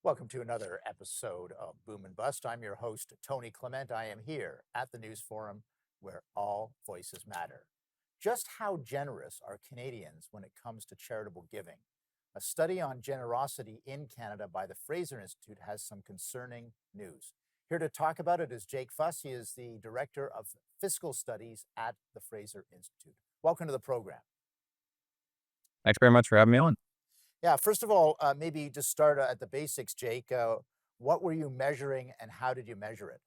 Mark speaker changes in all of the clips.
Speaker 1: Welcome to another episode of Boom and Bust. I'm your host, Tony Clement. I am here at the News Forum where all voices matter. Just how generous are Canadians when it comes to charitable giving? A study on generosity in Canada by the Fraser Institute has some concerning news. Here to talk about it is Jake Fuss. He is the Director of Fiscal Studies at the Fraser Institute. Welcome to the program.
Speaker 2: Thanks very much for having me on.
Speaker 1: Yeah, first of all, maybe just start at the basics, Jake. What were you measuring and how did you measure it?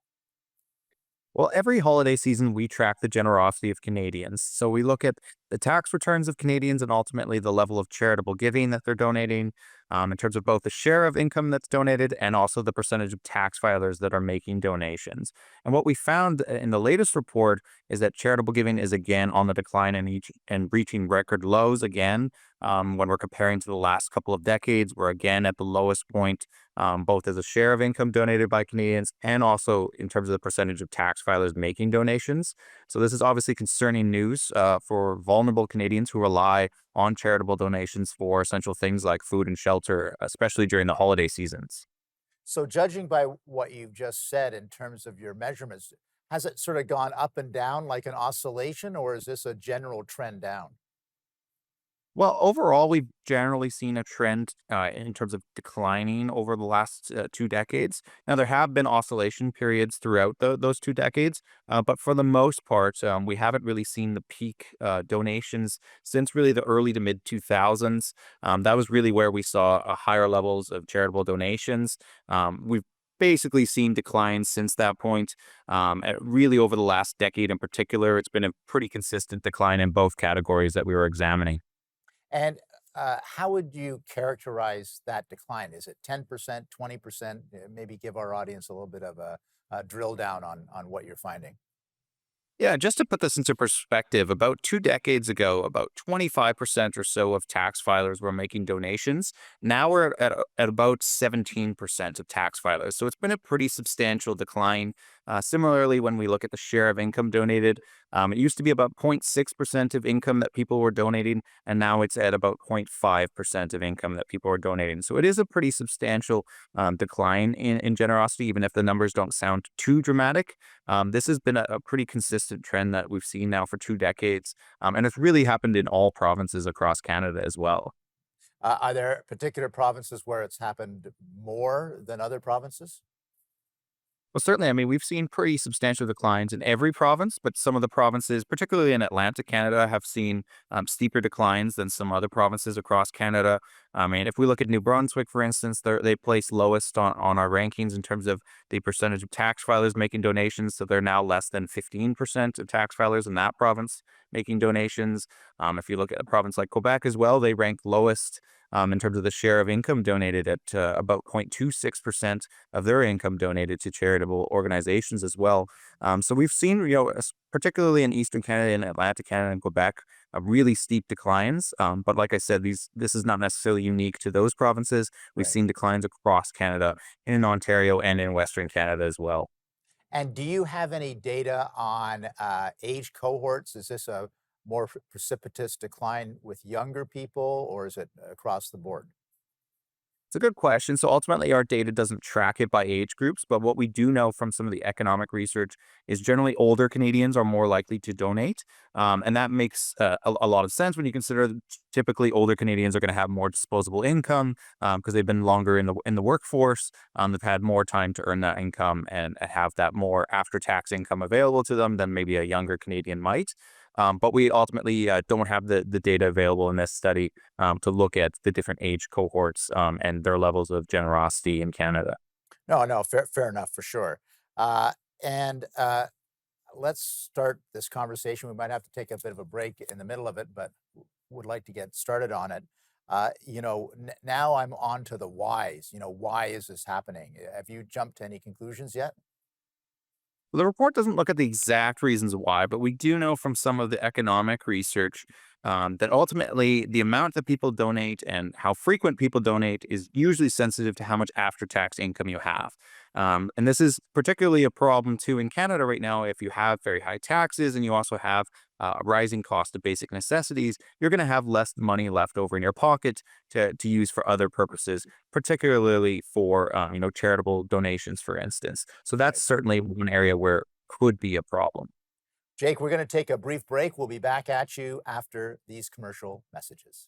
Speaker 2: Well, every holiday season, we track the generosity of Canadians. So we look at the tax returns of Canadians and ultimately the level of charitable giving that they're donating, in terms of both the share of income that's donated and also the percentage of tax filers that are making donations. And what we found in the latest report is that charitable giving is again on the decline and reaching record lows again. When we're comparing to the last couple of decades, we're again at the lowest point, both as a share of income donated by Canadians and also in terms of the percentage of tax filers making donations. So this is obviously concerning news for vulnerable Canadians who rely on charitable donations for essential things like food and shelter, especially during the holiday seasons.
Speaker 1: So, judging by what you've just said in terms of your measurements, has it sort of gone up and down like an oscillation, or is this a general trend down?
Speaker 2: Well, overall, we've generally seen a trend in terms of declining over the last 2 decades. Now, there have been oscillation periods throughout those 2 decades, but for the most part, we haven't really seen the peak donations since really the early to mid 2000s. That was really where we saw higher levels of charitable donations. We've basically seen declines since that point. Really, over the last decade in particular, it's been a pretty consistent decline in both categories that we were examining.
Speaker 1: And how would you characterize that decline? Is it 10%, 20%? Maybe give our audience a little bit of a drill down on what you're finding.
Speaker 2: Yeah, just to put this into perspective, about 2 decades ago, about 25% or so of tax filers were making donations. Now we're at about 17% of tax filers. So it's been a pretty substantial decline. Similarly, when we look at the share of income donated, it used to be about 0.6% of income that people were donating, and now it's at about 0.5% of income that people are donating. So it is a pretty substantial decline in generosity, even if the numbers don't sound too dramatic. This has been a pretty consistent trend that we've seen now for 2 decades, and it's really happened in all provinces across Canada as well.
Speaker 1: Are there particular provinces where it's happened more than other provinces?
Speaker 2: Well, certainly. I mean, we've seen pretty substantial declines in every province, but some of the provinces, particularly in Atlantic Canada, have seen steeper declines than some other provinces across Canada. I mean, if we look at New Brunswick, for instance, they place lowest on our rankings in terms of the percentage of tax filers making donations. So they're now less than 15% of tax filers in that province making donations. If you look at a province like Quebec as well, they rank lowest in terms of the share of income donated at about 0.26% of their income donated to charitable organizations as well. So we've seen, particularly in Eastern Canada and Atlantic Canada and Quebec, really steep declines. But like I said, this is not necessarily unique to those provinces. We've
Speaker 1: Right.
Speaker 2: seen declines across Canada, in Ontario and in Western Canada as well.
Speaker 1: And do you have any data on age cohorts? Is this a more precipitous decline with younger people, or is it across the board?
Speaker 2: It's a good question. So ultimately, our data doesn't track it by age groups, but what we do know from some of the economic research is generally older Canadians are more likely to donate, and that makes a lot of sense when you consider that typically older Canadians are going to have more disposable income because they've been longer in the workforce. They've had more time to earn that income and have that more after tax income available to them than maybe a younger Canadian might. But we ultimately don't have the data available in this study to look at the different age cohorts and their levels of generosity in Canada.
Speaker 1: No, no, fair enough for sure. And let's start this conversation. We might have to take a bit of a break in the middle of it, but would like to get started on it. Now I'm on to the whys. Why is this happening? Have you jumped to any conclusions yet?
Speaker 2: The report doesn't look at the exact reasons why, but we do know from some of the economic research that ultimately the amount that people donate and how frequent people donate is usually sensitive to how much after tax income you have. And this is particularly a problem too in Canada right now if you have very high taxes and you also have rising cost of basic necessities, you're going to have less money left over in your pocket to use for other purposes, particularly for charitable donations, for instance. So that's
Speaker 1: Right.
Speaker 2: certainly one area where could be a problem.
Speaker 1: Jake, we're going to take a brief break. We'll be back at you after these commercial messages.